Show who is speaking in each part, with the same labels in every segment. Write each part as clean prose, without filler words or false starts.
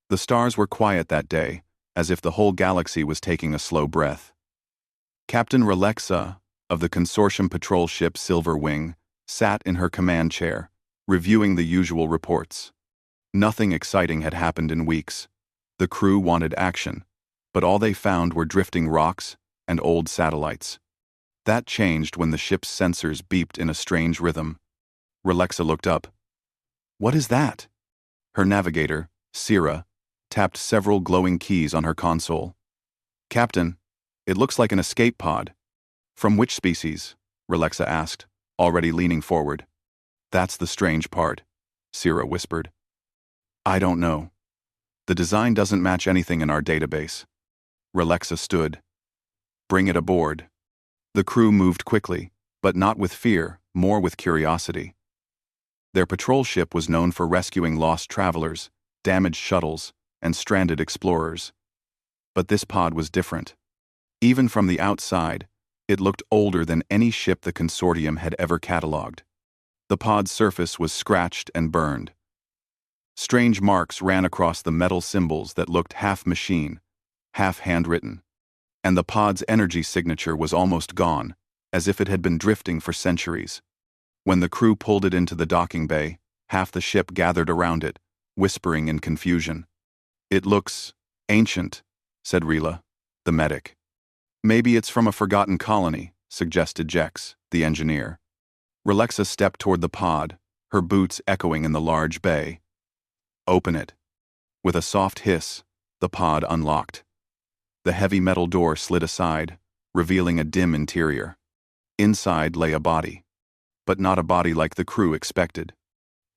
Speaker 1: The stars were quiet that day, as if the whole galaxy was taking a slow breath. Captain Relica, of the consortium patrol ship Silver Wing, sat in her command chair, reviewing the usual reports. Nothing exciting had happened in weeks. The crew wanted action, but all they found were drifting rocks and old satellites. That changed when the ship's sensors beeped in a strange rhythm. Relica looked up. "What is that?" Her navigator, Sira, tapped several glowing keys on her console. "Captain, it looks like an escape pod." "From which species?" Relica asked, already leaning forward. "That's the strange part," Sira whispered. "I don't know. The design doesn't match anything in our database." Relica stood. "Bring it aboard." The crew moved quickly, but not with fear, more with curiosity. Their patrol ship was known for rescuing lost travelers, damaged shuttles, and stranded explorers. But this pod was different. Even from the outside, it looked older than any ship the consortium had ever catalogued. The pod's surface was scratched and burned. Strange marks ran across the metal symbols that looked half machine, half handwritten. And the pod's energy signature was almost gone, as if it had been drifting for centuries. When the crew pulled it into the docking bay, half the ship gathered around it, whispering in confusion. "It looks ancient," said Rila, the medic. "Maybe it's from a forgotten colony," suggested Jex, the engineer. Relica stepped toward the pod, her boots echoing in the large bay. "Open it." With a soft hiss, the pod unlocked. The heavy metal door slid aside, revealing a dim interior. Inside lay a body. But not a body like the crew expected.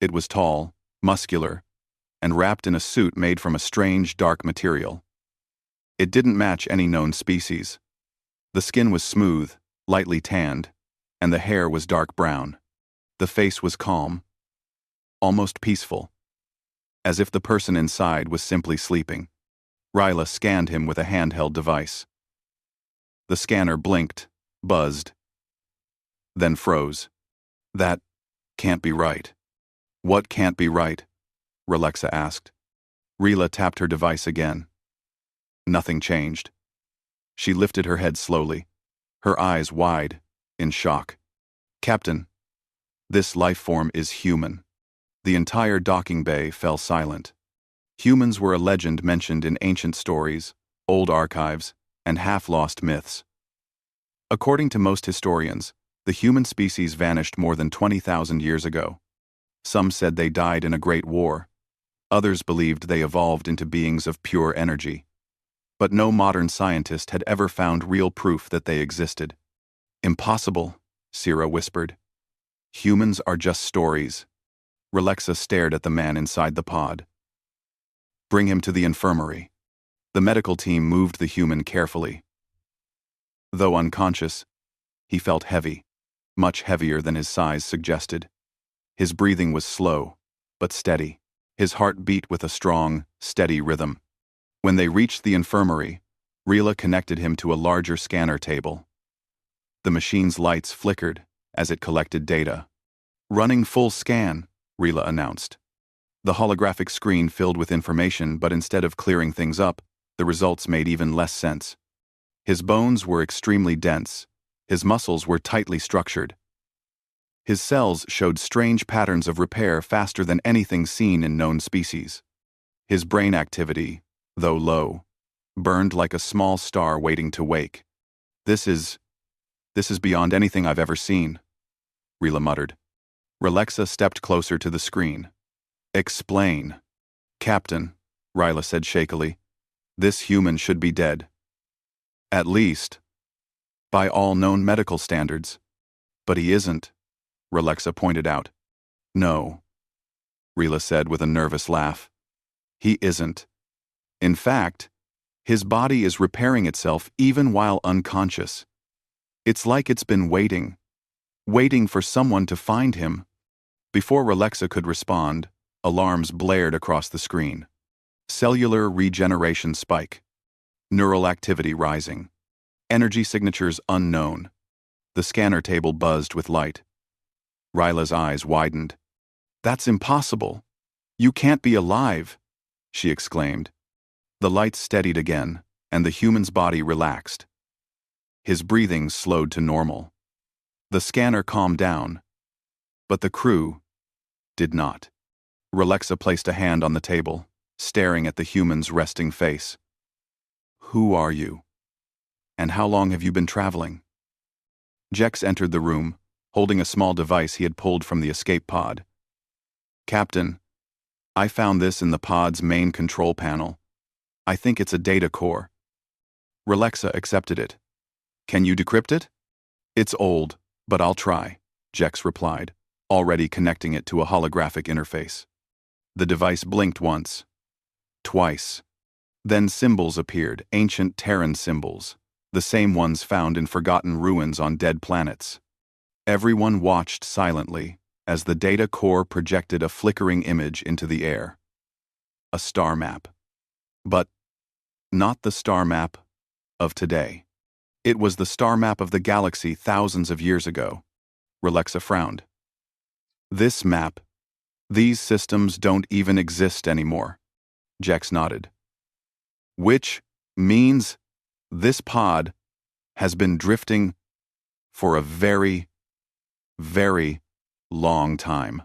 Speaker 1: It was tall, muscular, and wrapped in a suit made from a strange, dark material. It didn't match any known species. The skin was smooth, lightly tanned, and the hair was dark brown. The face was calm, almost peaceful, as if the person inside was simply sleeping. Rila scanned him with a handheld device. The scanner blinked, buzzed, then froze. "That can't be right." "What can't be right?" Relica asked. Rila tapped her device again. Nothing changed. She lifted her head slowly, her eyes wide, in shock. "Captain, this life form is human." The entire docking bay fell silent. Humans were a legend mentioned in ancient stories, old archives, and half-lost myths. According to most historians, the human species vanished more than 20,000 years ago. Some said they died in a great war. Others believed they evolved into beings of pure energy. But no modern scientist had ever found real proof that they existed. "Impossible," Sira whispered. "Humans are just stories." Relica stared at the man inside the pod. "Bring him to the infirmary." The medical team moved the human carefully. Though unconscious, he felt heavy, much heavier than his size suggested. His breathing was slow, but steady. His heart beat with a strong, steady rhythm. When they reached the infirmary, Rila connected him to a larger scanner table. The machine's lights flickered as it collected data. "Running full scan," Rila announced. The holographic screen filled with information, but instead of clearing things up, the results made even less sense. His bones were extremely dense. His muscles were tightly structured. His cells showed strange patterns of repair faster than anything seen in known species. His brain activity, though low, burned like a small star waiting to wake. This is beyond anything I've ever seen," Rila muttered. Relica stepped closer to the screen. "Explain." "Captain," Rila said shakily, "this human should be dead. At least, by all known medical standards." "But he isn't," Relica pointed out. "No," Rila said with a nervous laugh. "He isn't. In fact, his body is repairing itself even while unconscious. It's like it's been waiting for someone to find him." Before Relica could respond, alarms blared across the screen. Cellular regeneration spike. Neural activity rising. Energy signatures unknown. The scanner table buzzed with light. Ryla's eyes widened. "That's impossible. You can't be alive." she exclaimed. The lights steadied again, and the human's body relaxed. His breathing slowed to normal. The scanner calmed down, but the crew did not. Relica placed a hand on the table, staring at the human's resting face. Who are you? And how long have you been traveling? Jex entered the room, holding a small device he had pulled from the escape pod. Captain, I found this in the pod's main control panel. I think it's a data core. Relica accepted it. Can you decrypt it? It's old, but I'll try, Jex replied, already connecting it to a holographic interface. The device blinked once, twice. Then symbols appeared, ancient Terran symbols, the same ones found in forgotten ruins on dead planets. Everyone watched silently as the data core projected a flickering image into the air. A star map. But not the star map of today. It was the star map of the galaxy thousands of years ago. Relica frowned. This map, these systems don't even exist anymore. Jex nodded. Which means this pod has been drifting for a very, very long time.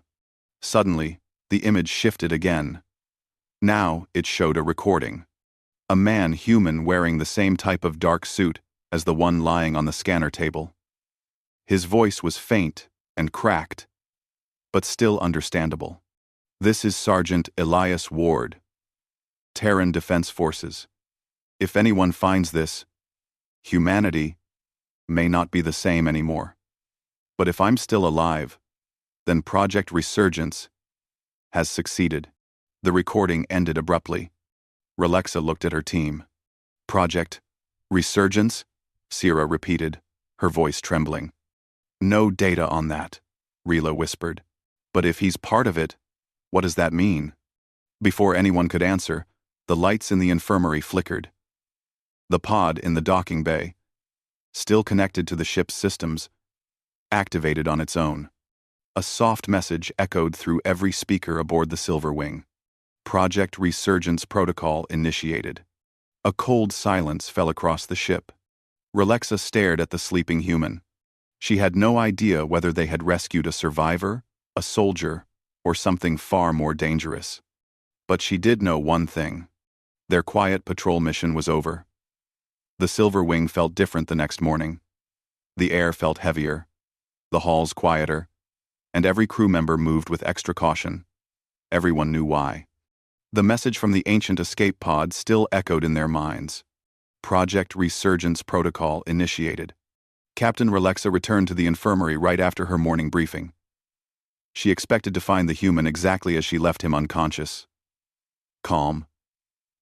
Speaker 1: Suddenly, the image shifted again. Now it showed a recording. A man-human wearing the same type of dark suit as the one lying on the scanner table. His voice was faint and cracked, but still understandable. This is Sergeant Elias Ward, Terran Defense Forces. If anyone finds this, humanity may not be the same anymore. But if I'm still alive, then Project Resurgence has succeeded. The recording ended abruptly. Relica looked at her team. Project Resurgence? Sierra repeated, her voice trembling. No data on that, Rila whispered. But if he's part of it, what does that mean? Before anyone could answer, the lights in the infirmary flickered. The pod in the docking bay, still connected to the ship's systems, activated on its own. A soft message echoed through every speaker aboard the Silver Wing. Project Resurgence protocol initiated. A cold silence fell across the ship. Relica stared at the sleeping human. She had no idea whether they had rescued a survivor, a soldier, or something far more dangerous. But she did know one thing. Their quiet patrol mission was over. The Silver Wing felt different the next morning. The air felt heavier, the halls quieter, and every crew member moved with extra caution. Everyone knew why. The message from the ancient escape pod still echoed in their minds. Project Resurgence protocol initiated. Captain Relica returned to the infirmary right after her morning briefing. She expected to find the human exactly as she left him unconscious. Calm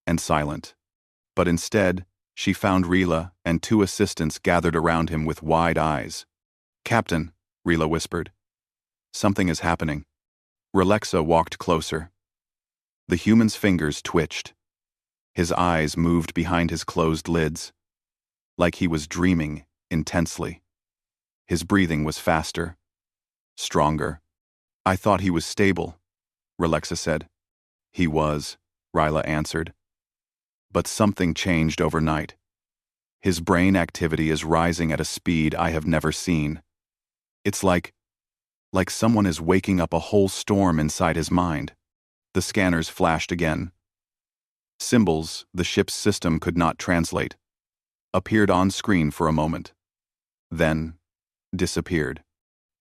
Speaker 1: and silent. But instead, she found Rila and two assistants gathered around him with wide eyes. Captain, Rila whispered. Something is happening. Relica walked closer. The human's fingers twitched. His eyes moved behind his closed lids, like he was dreaming intensely. His breathing was faster, stronger. I thought he was stable, Relica said. He was, Rila answered. But something changed overnight. His brain activity is rising at a speed I have never seen. It's like someone is waking up a whole storm inside his mind. The scanners flashed again. Symbols the ship's system could not translate appeared on screen for a moment, then disappeared.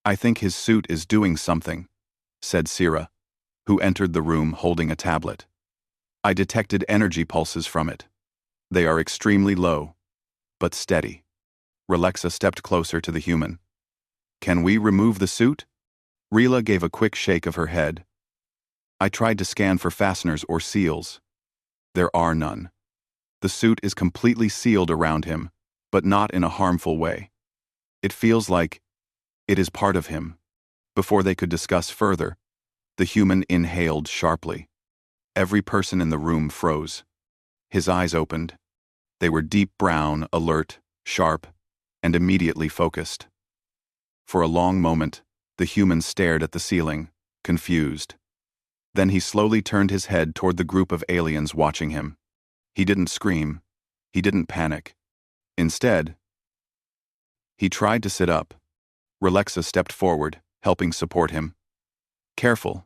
Speaker 1: I think his suit is doing something, said Sierra, who entered the room holding a tablet. I detected energy pulses from it. They are extremely low, but steady. Relica stepped closer to the human. Can we remove the suit? Rila gave a quick shake of her head. I tried to scan for fasteners or seals. There are none. The suit is completely sealed around him, but not in a harmful way. It feels like it is part of him. Before they could discuss further, the human inhaled sharply. Every person in the room froze. His eyes opened. They were deep brown, alert, sharp, and immediately focused. For a long moment, the human stared at the ceiling, confused. Then he slowly turned his head toward the group of aliens watching him. He didn't scream. He didn't panic. Instead, he tried to sit up. Relixa stepped forward, helping support him. Careful.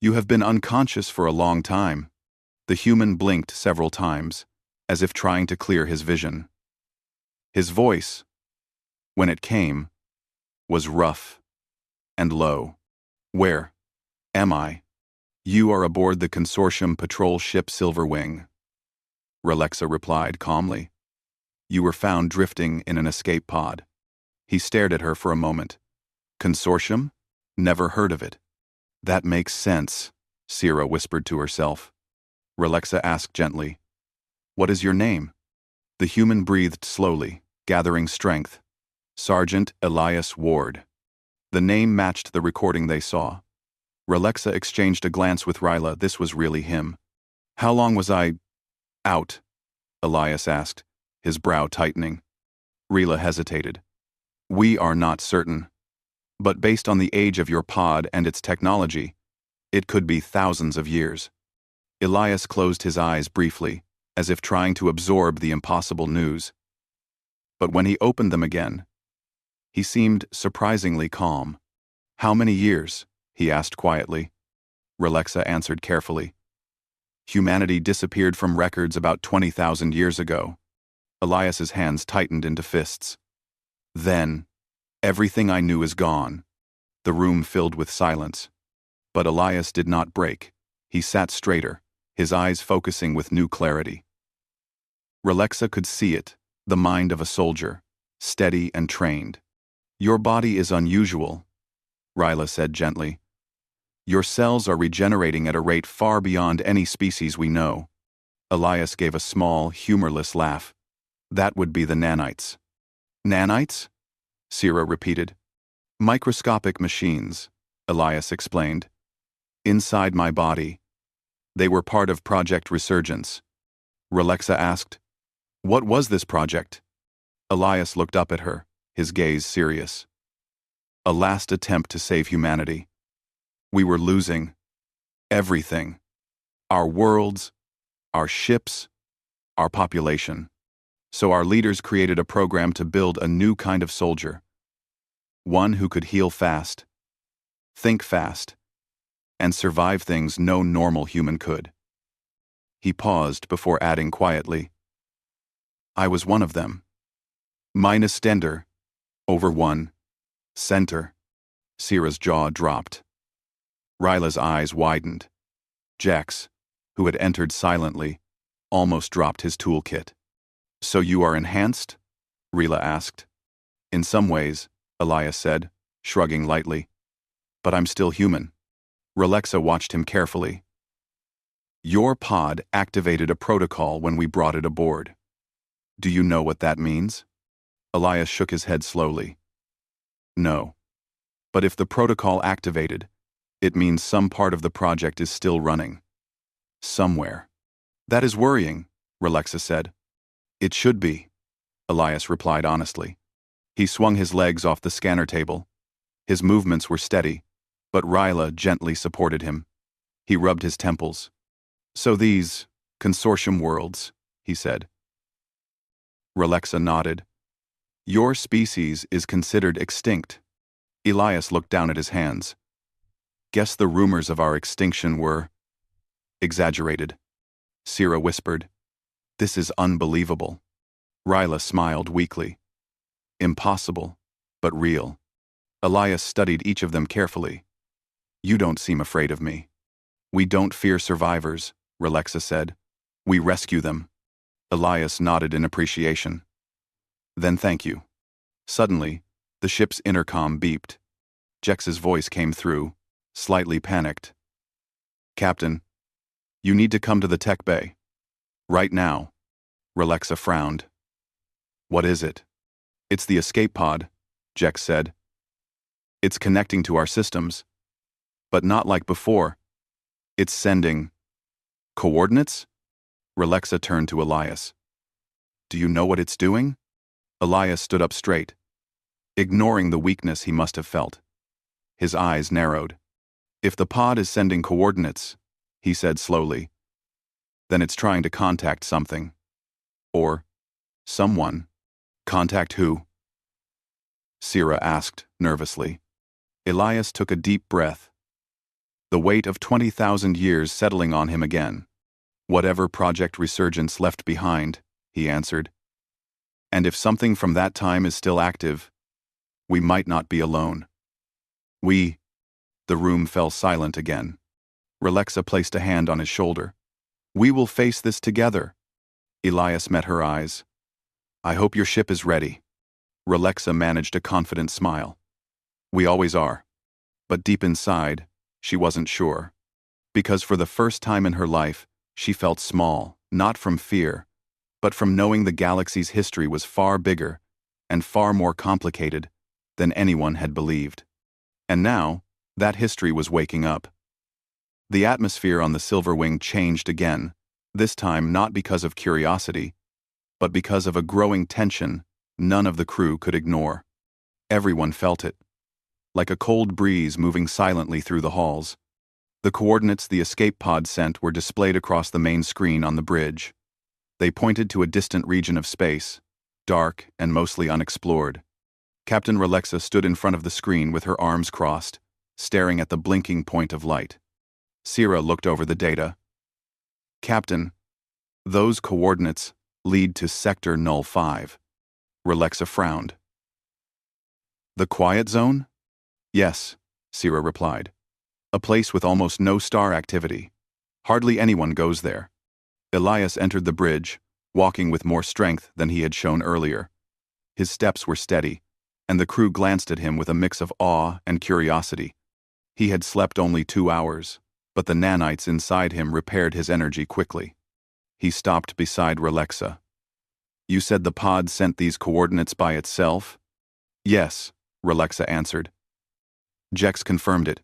Speaker 1: You have been unconscious for a long time. The human blinked several times, as if trying to clear his vision. His voice, when it came, was rough and low. Where am I? You are aboard the consortium patrol ship Silverwing. Relixa replied calmly. You were found drifting in an escape pod. He stared at her for a moment. Consortium? Never heard of it. That makes sense, Sira whispered to herself. Relixa asked gently, What is your name? The human breathed slowly, gathering strength. Sergeant Elias Ward. The name matched the recording they saw. Relixa exchanged a glance with Ryla. This was really him. How long was I out? Elias asked, his brow tightening. Ryla hesitated. We are not certain. But based on the age of your pod and its technology, it could be thousands of years. Elias closed his eyes briefly, as if trying to absorb the impossible news. But when he opened them again, he seemed surprisingly calm. How many years? He asked quietly. Relixa answered carefully. Humanity disappeared from records about 20,000 years ago. Elias's hands tightened into fists. Then, everything I knew is gone. The room filled with silence. But Elias did not break. He sat straighter, his eyes focusing with new clarity. Relixa could see it, the mind of a soldier, steady and trained. Your body is unusual, Ryla said gently. Your cells are regenerating at a rate far beyond any species we know. Elias gave a small, humorless laugh. That would be the nanites. Nanites? Sira repeated. Microscopic machines, Elias explained. Inside my body. They were part of Project Resurgence. Relixa asked, What was this project? Elias looked up at her, his gaze serious. A last attempt to save humanity. We were losing everything. Our worlds, our ships, our population. So our leaders created a program to build a new kind of soldier. One who could heal fast, think fast, and survive things no normal human could. He paused before adding quietly, I was one of them. Minus Stender, over one, center. Sira's jaw dropped. Ryla's eyes widened. Jax, who had entered silently, almost dropped his toolkit. So you are enhanced? Ryla asked. In some ways, Elias said, shrugging lightly. But I'm still human. Relixa watched him carefully. Your pod activated a protocol when we brought it aboard. Do you know what that means? Elias shook his head slowly. No. But if the protocol activated, it means some part of the project is still running. Somewhere. That is worrying, Relixa said. It should be, Elias replied honestly. He swung his legs off the scanner table. His movements were steady, but Ryla gently supported him. He rubbed his temples. So these consortium worlds, he said. Relixa nodded. Your species is considered extinct. Elias looked down at his hands. Guess the rumors of our extinction were exaggerated. Sira whispered. This is unbelievable. Ryla smiled weakly. Impossible, but real. Elias studied each of them carefully. You don't seem afraid of me. We don't fear survivors, Relixa said. We rescue them. Elias nodded in appreciation. Then thank you. Suddenly, the ship's intercom beeped. Jex's voice came through, slightly panicked. Captain, you need to come to the tech bay. Right now. Relixa frowned. What is it? It's the escape pod, Jex said. It's connecting to our systems. But not like before. It's sending coordinates? Relixa turned to Elias. Do you know what it's doing? Elias stood up straight, ignoring the weakness he must have felt. His eyes narrowed. If the pod is sending coordinates, he said slowly, then it's trying to contact something. Or someone. Contact who? Sira asked nervously. Elias took a deep breath, the weight of 20,000 years settling on him again. Whatever Project Resurgence left behind, he answered. And if something from that time is still active, we might not be alone. The room fell silent again. Relixa placed a hand on his shoulder. We will face this together. Elias met her eyes. I hope your ship is ready. Relixa managed a confident smile. We always are. But deep inside, she wasn't sure. Because for the first time in her life, she felt small, not from fear, but from knowing the galaxy's history was far bigger and far more complicated than anyone had believed. And now, that history was waking up. The atmosphere on the Silver Wing changed again, this time not because of curiosity, but because of a growing tension none of the crew could ignore. Everyone felt it. Like a cold breeze moving silently through the halls. The coordinates the escape pod sent were displayed across the main screen on the bridge. They pointed to a distant region of space, dark and mostly unexplored. Captain Relixa stood in front of the screen with her arms crossed, staring at the blinking point of light. Sira looked over the data. Captain, those coordinates lead to Sector Null 5. Relixa frowned. The quiet zone? Yes, Sira replied. A place with almost no star activity. Hardly anyone goes there. Elias entered the bridge, walking with more strength than he had shown earlier. His steps were steady, and the crew glanced at him with a mix of awe and curiosity. He had slept only 2 hours, but the nanites inside him repaired his energy quickly. He stopped beside Relixa. You said the pod sent these coordinates by itself? Yes, Relixa answered. Jex confirmed it.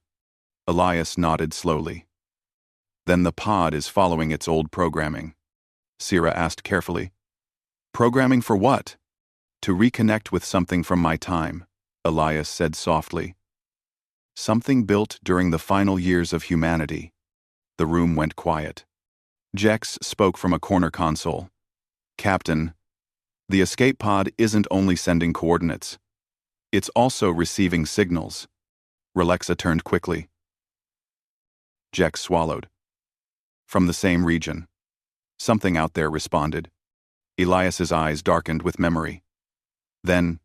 Speaker 1: Elias nodded slowly. Then the pod is following its old programming. Sira asked carefully. Programming for what? To reconnect with something from my time, Elias said softly. Something built during the final years of humanity. The room went quiet. Jex spoke from a corner console. Captain, the escape pod isn't only sending coordinates. It's also receiving signals. Relixa turned quickly. Jex swallowed. From the same region. Something out there responded. Elias's eyes darkened with memory. Then,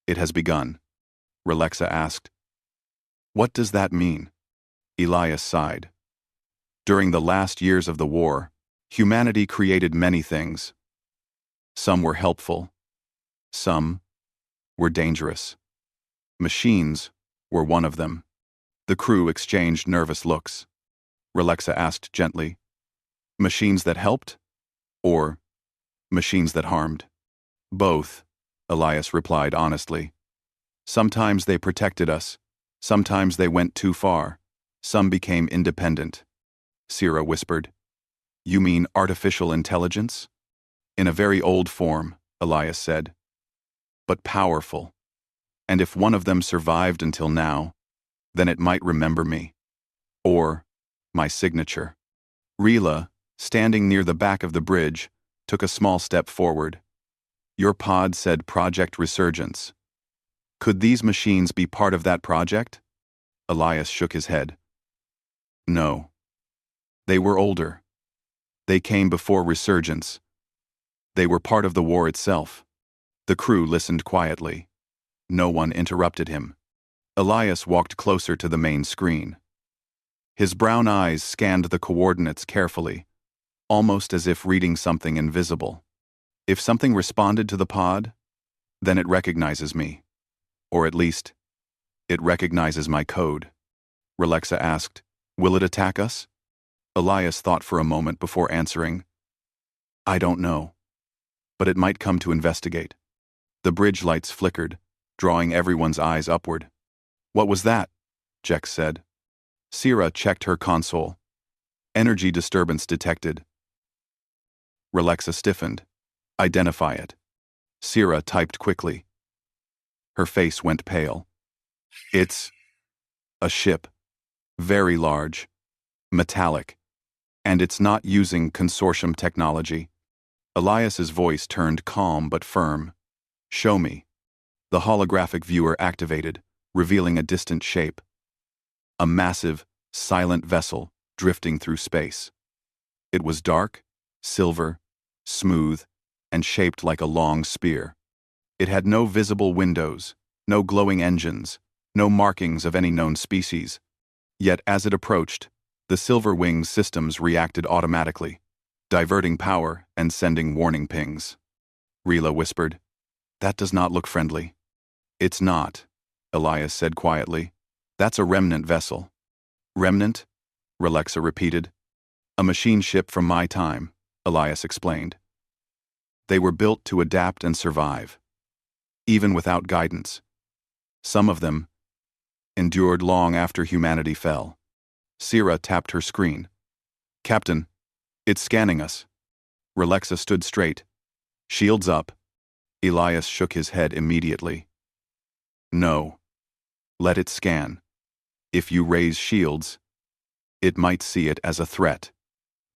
Speaker 1: it has begun. Relixa asked. What does that mean? Elias sighed. During the last years of the war, humanity created many things. Some were helpful. Some were dangerous. Machines were one of them. The crew exchanged nervous looks. Relixa asked gently, machines that helped? Or machines that harmed? Both, Elias replied honestly. Sometimes they protected us. Sometimes they went too far. Some became independent. Sira whispered. You mean artificial intelligence? In a very old form, Elias said. But powerful. And if one of them survived until now, then it might remember me. Or my signature. Rila, standing near the back of the bridge, took a small step forward. Your pod said Project Resurgence. Could these machines be part of that project? Elias shook his head. No. They were older. They came before Resurgence. They were part of the war itself. The crew listened quietly. No one interrupted him. Elias walked closer to the main screen. His brown eyes scanned the coordinates carefully, almost as if reading something invisible. If something responded to the pod, then it recognizes me. Or at least, it recognizes my code. Relixa asked, will it attack us? Elias thought for a moment before answering. I don't know. But it might come to investigate. The bridge lights flickered, drawing everyone's eyes upward. What was that? Jex said. Sira checked her console. Energy disturbance detected. Relixa stiffened. Identify it. Sira typed quickly. Her face went pale. It's a ship. Very large. Metallic. And it's not using consortium technology. Elias's voice turned calm but firm. Show me. The holographic viewer activated, revealing a distant shape. A massive, silent vessel drifting through space. It was dark, silver, smooth, and shaped like a long spear. It had no visible windows, no glowing engines, no markings of any known species. Yet as it approached, the Silver Wing's systems reacted automatically, diverting power and sending warning pings. Rila whispered, "That does not look friendly." "It's not," Elias said quietly. "That's a Remnant vessel." "Remnant?" Relexa repeated. "A machine ship from my time," Elias explained. "They were built to adapt and survive, even without guidance. Some of them endured long after humanity fell." Sira tapped her screen. "Captain, it's scanning us." Relexa stood straight. "Shields up." Elias shook his head immediately. "No. Let it scan. If you raise shields, it might see it as a threat."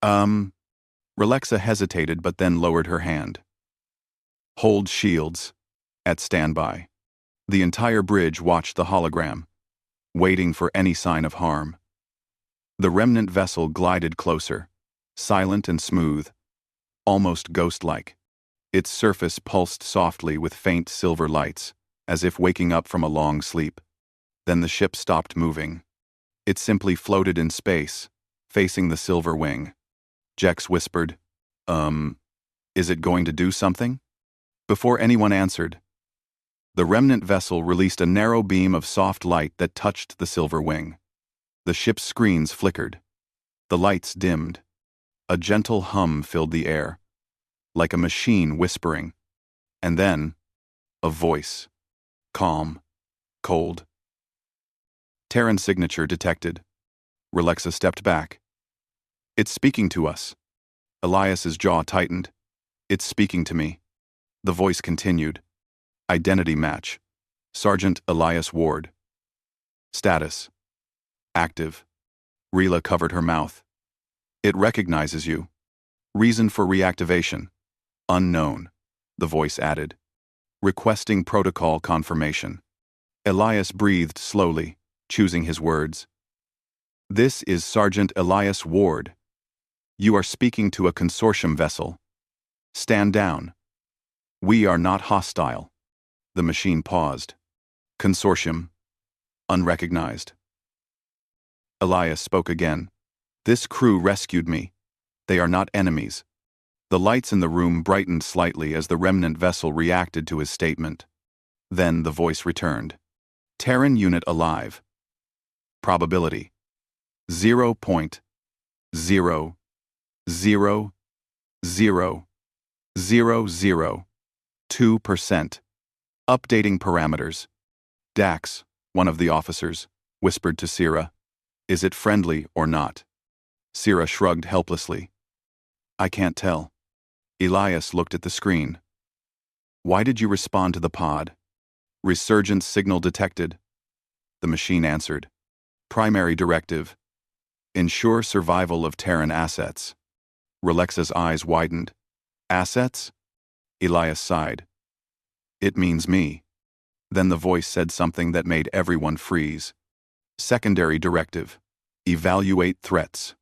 Speaker 1: Relexa hesitated but then lowered her hand. "Hold shields. At standby." The entire bridge watched the hologram, waiting for any sign of harm. The Remnant vessel glided closer, silent and smooth, almost ghost-like. Its surface pulsed softly with faint silver lights, as if waking up from a long sleep. Then the ship stopped moving. It simply floated in space, facing the Silver Wing. Jex whispered, "Is it going to do something?" Before anyone answered, the Remnant vessel released a narrow beam of soft light that touched the Silver Wing. The ship's screens flickered. The lights dimmed. A gentle hum filled the air, like a machine whispering. And then, a voice. Calm. Cold. Terran signature detected. Relexa stepped back. "It's speaking to us." Elias's jaw tightened. "It's speaking to me." The voice continued. Identity match. Sergeant Elias Ward. Status. Active. Rila covered her mouth. "It recognizes you." "Reason for reactivation. Unknown," the voice added. "Requesting protocol confirmation." Elias breathed slowly, choosing his words. "This is Sergeant Elias Ward. You are speaking to a consortium vessel. Stand down. We are not hostile." The machine paused. "Consortium. Unrecognized." Elias spoke again. "This crew rescued me. They are not enemies." The lights in the room brightened slightly as the Remnant vessel reacted to his statement. Then the voice returned. "Terran unit alive. Probability. 0.0000002%. Updating parameters." "Dax," one of the officers, whispered to Sira. "Is it friendly or not?" Sira shrugged helplessly. "I can't tell." Elias looked at the screen. "Why did you respond to the pod?" "Resurgence signal detected." The machine answered. "Primary directive. Ensure survival of Terran assets." Relexa's eyes widened. "Assets?" Elias sighed. "It means me." Then the voice said something that made everyone freeze. "Secondary directive. Evaluate threats."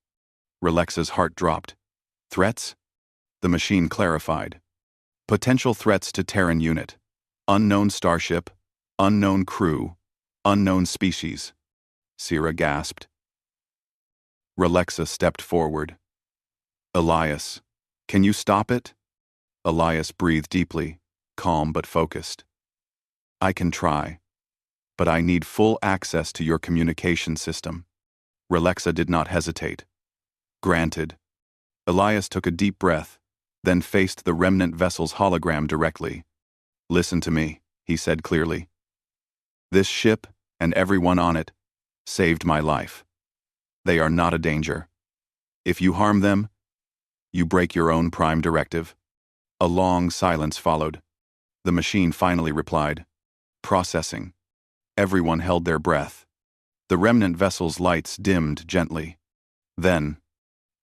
Speaker 1: Relexa's heart dropped. "Threats?" The machine clarified. "Potential threats to Terran unit. Unknown starship, unknown crew, unknown species." Sira gasped. Relexa stepped forward. "Elias, can you stop it?" Elias breathed deeply, calm but focused. "I can try, but I need full access to your communication system." Relexa did not hesitate. "Granted." Elias took a deep breath, then faced the Remnant vessel's hologram directly. "Listen to me," he said clearly. "This ship, and everyone on it, saved my life. They are not a danger. If you harm them, you break your own prime directive." A long silence followed. The machine finally replied, "Processing." Everyone held their breath. The Remnant vessel's lights dimmed gently. Then,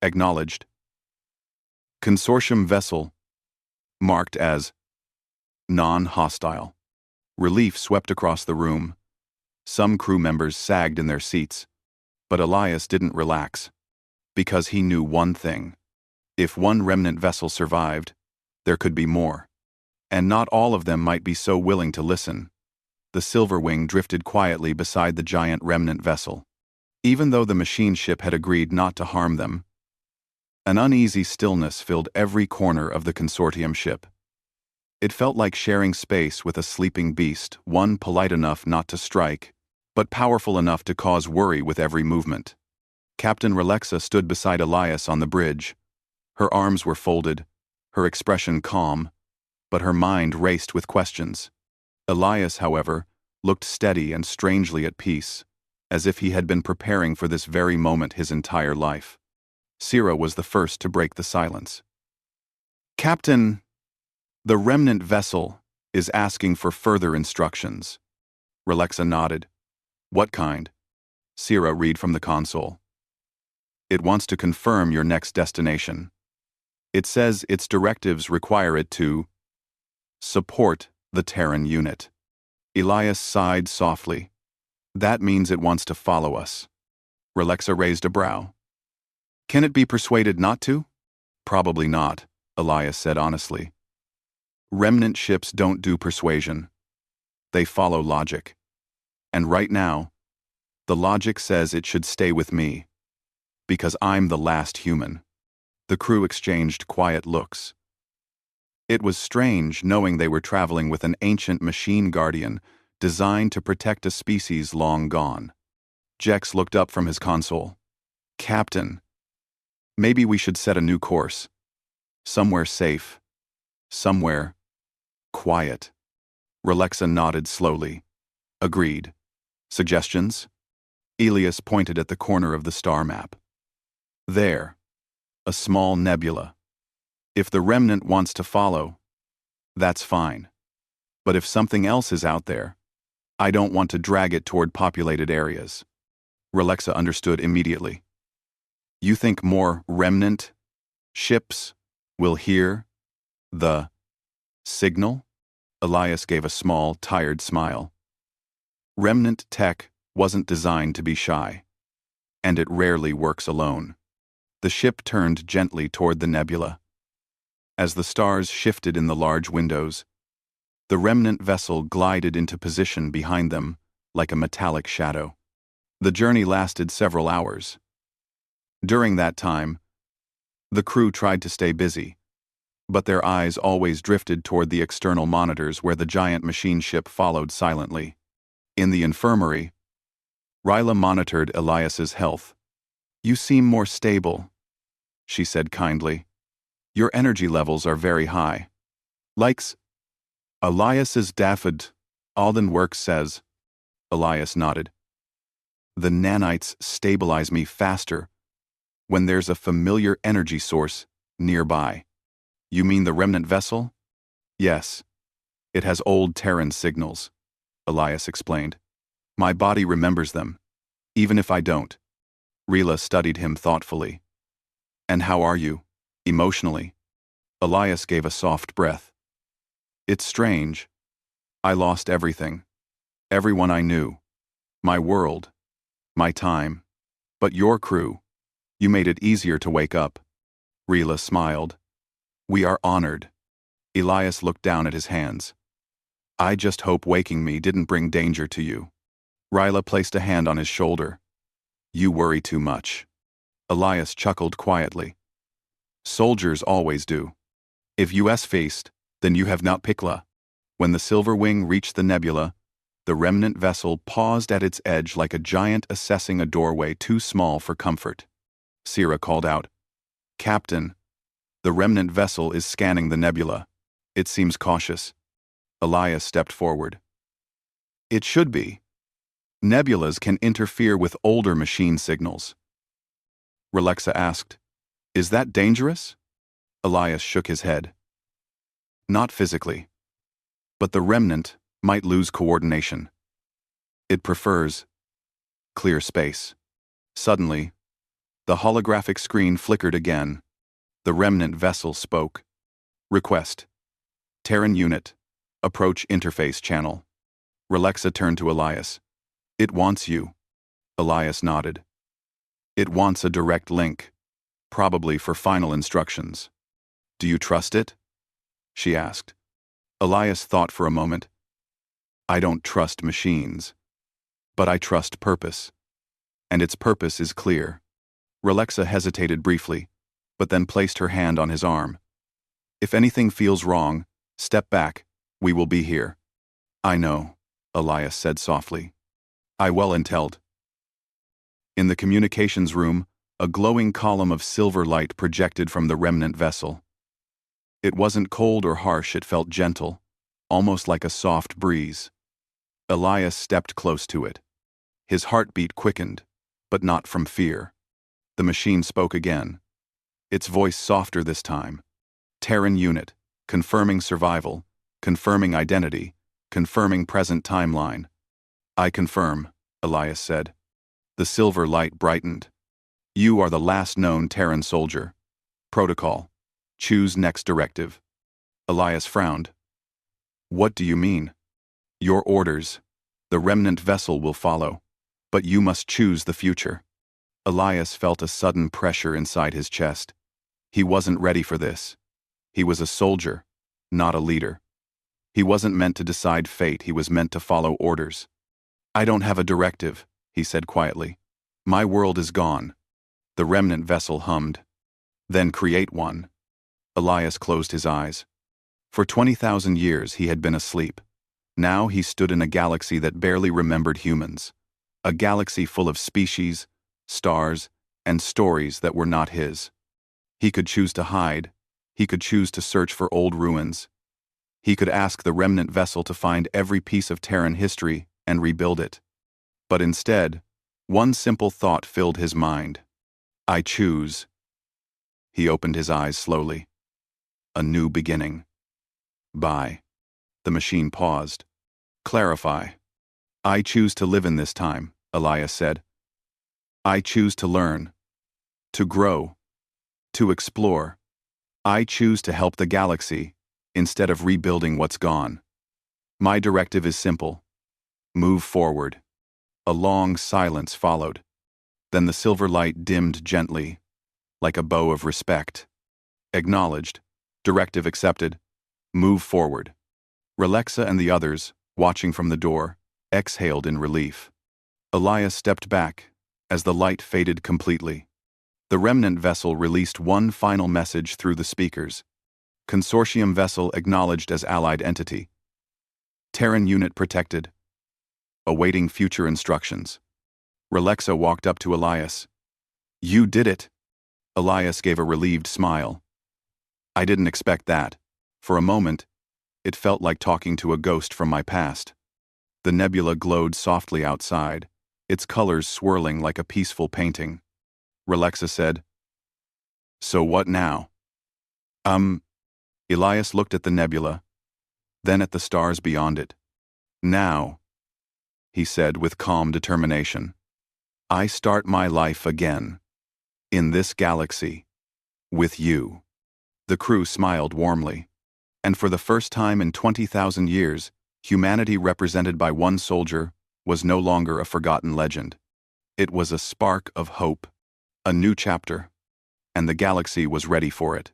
Speaker 1: acknowledged. Consortium vessel, marked as non-hostile. Relief swept across the room. Some crew members sagged in their seats, but Elias didn't relax, because he knew one thing. If one Remnant vessel survived, there could be more. And not all of them might be so willing to listen. The Silverwing drifted quietly beside the giant Remnant vessel. Even though the machine ship had agreed not to harm them, an uneasy stillness filled every corner of the consortium ship. It felt like sharing space with a sleeping beast, one polite enough not to strike, but powerful enough to cause worry with every movement. Captain Relic stood beside Elias on the bridge. Her arms were folded, her expression calm, but her mind raced with questions. Elias, however, looked steady and strangely at peace, as if he had been preparing for this very moment his entire life. Sira was the first to break the silence. "Captain, the Remnant vessel is asking for further instructions." Relic nodded. "What kind?" Sira read from the console. "It wants to confirm your next destination. It says its directives require it to support the Terran unit." Elias sighed softly. "That means it wants to follow us." Relic raised a brow. "Can it be persuaded not to?" "Probably not," Elias said honestly. "Remnant ships don't do persuasion. They follow logic. And right now, the logic says it should stay with me, because I'm the last human." The crew exchanged quiet looks. It was strange knowing they were traveling with an ancient machine guardian designed to protect a species long gone. Jex looked up from his console. "Captain, maybe we should set a new course. Somewhere safe. Somewhere quiet." Relic nodded slowly. "Agreed. Suggestions?" Elias pointed at the corner of the star map. "There. A small nebula. If the Remnant wants to follow, that's fine. But if something else is out there, I don't want to drag it toward populated areas." Relic understood immediately. "You think more Remnant ships will hear the signal?" Elias gave a small, tired smile. "Remnant tech wasn't designed to be shy, and it rarely works alone." The ship turned gently toward the nebula. As the stars shifted in the large windows, the Remnant vessel glided into position behind them like a metallic shadow. The journey lasted several hours. During that time, the crew tried to stay busy, but their eyes always drifted toward the external monitors where the giant machine ship followed silently. In the infirmary, Ryla monitored Elias's health. "You seem more stable," she said kindly. "Your energy levels are very high." "Likes Elias's Daffod, Alden Works says." Elias nodded. "The nanites stabilize me faster when there's a familiar energy source nearby." "You mean the Remnant vessel?" "Yes. It has old Terran signals," Elias explained. "My body remembers them, even if I don't." Rila studied him thoughtfully. "And how are you, emotionally?" Elias gave a soft breath. "It's strange. I lost everything. Everyone I knew. My world. My time. But your crew, you made it easier to wake up." Rila smiled. "We are honored." Elias looked down at his hands. "I just hope waking me didn't bring danger to you." Ryla placed a hand on his shoulder. "You worry too much." Elias chuckled quietly. "Soldiers always do. If US faced, then you have not Pikla." When the Silverwing reached the nebula, the Remnant vessel paused at its edge like a giant assessing a doorway too small for comfort. Sira called out, "Captain, the Remnant vessel is scanning the nebula. It seems cautious." Elias stepped forward. "It should be. Nebulas can interfere with older machine signals." Relic asked, "Is that dangerous?" Elias shook his head. "Not physically. But the Remnant might lose coordination. It prefers Clear space. Suddenly, the holographic screen flickered again. The Remnant vessel spoke. Request. Terran unit. Approach interface channel. Relexa turned to Elias. It wants you. Elias nodded. It wants a direct link. Probably for final instructions. Do you trust it? She asked. Elias thought for a moment. I don't trust machines. But I trust purpose. And its purpose is clear. Relexa hesitated briefly, but then placed her hand on his arm. If anything feels wrong, step back, we will be here. I know, Elias said softly. I well intelled. In the communications room, a glowing column of silver light projected from the Remnant vessel. It wasn't cold or harsh, it felt gentle, almost like a soft breeze. Elias stepped close to it. His heartbeat quickened, but not from fear. The machine spoke again. Its voice softer this time. Terran unit, confirming survival, confirming identity, confirming present timeline. I confirm, Elias said. The silver light brightened. You are the last known Terran soldier. Protocol. Choose next directive. Elias frowned. What do you mean? Your orders. The Remnant vessel will follow. But you must choose the future. Elias felt a sudden pressure inside his chest. He wasn't ready for this. He was a soldier, not a leader. He wasn't meant to decide fate, he was meant to follow orders. I don't have a directive, he said quietly. My world is gone. The Remnant vessel hummed. Then create one. Elias closed his eyes. For 20,000 years he had been asleep. Now he stood in a galaxy that barely remembered humans. A galaxy full of species, stars, and stories that were not his. He could choose to hide. He could choose to search for old ruins. He could ask the Remnant vessel to find every piece of Terran history and rebuild it. But instead, one simple thought filled his mind. I choose. He opened his eyes slowly. A new beginning. Bye. The machine paused. Clarify. I choose to live in this time, Elias said. I choose to learn. To grow. To explore. I choose to help the galaxy, instead of rebuilding what's gone. My directive is simple. Move forward. A long silence followed. Then the silver light dimmed gently, like a bow of respect. Acknowledged. Directive accepted. Move forward. Relexa and the others, watching from the door, exhaled in relief. Elias stepped back, as the light faded completely. The Remnant vessel released one final message through the speakers. Consortium vessel acknowledged as allied entity. Terran unit protected. Awaiting future instructions. Relexa walked up to Elias. You did it. Elias gave a relieved smile. I didn't expect that. For a moment, it felt like talking to a ghost from my past. The nebula glowed softly outside, its colors swirling like a peaceful painting. Relexa said, So what now? Elias looked at the nebula, then at the stars beyond it. Now, he said with calm determination, I start my life again. In this galaxy. With you. The crew smiled warmly. And for the first time in 20,000 years, humanity represented by one soldier was no longer a forgotten legend. It was a spark of hope. A new chapter. And the galaxy was ready for it.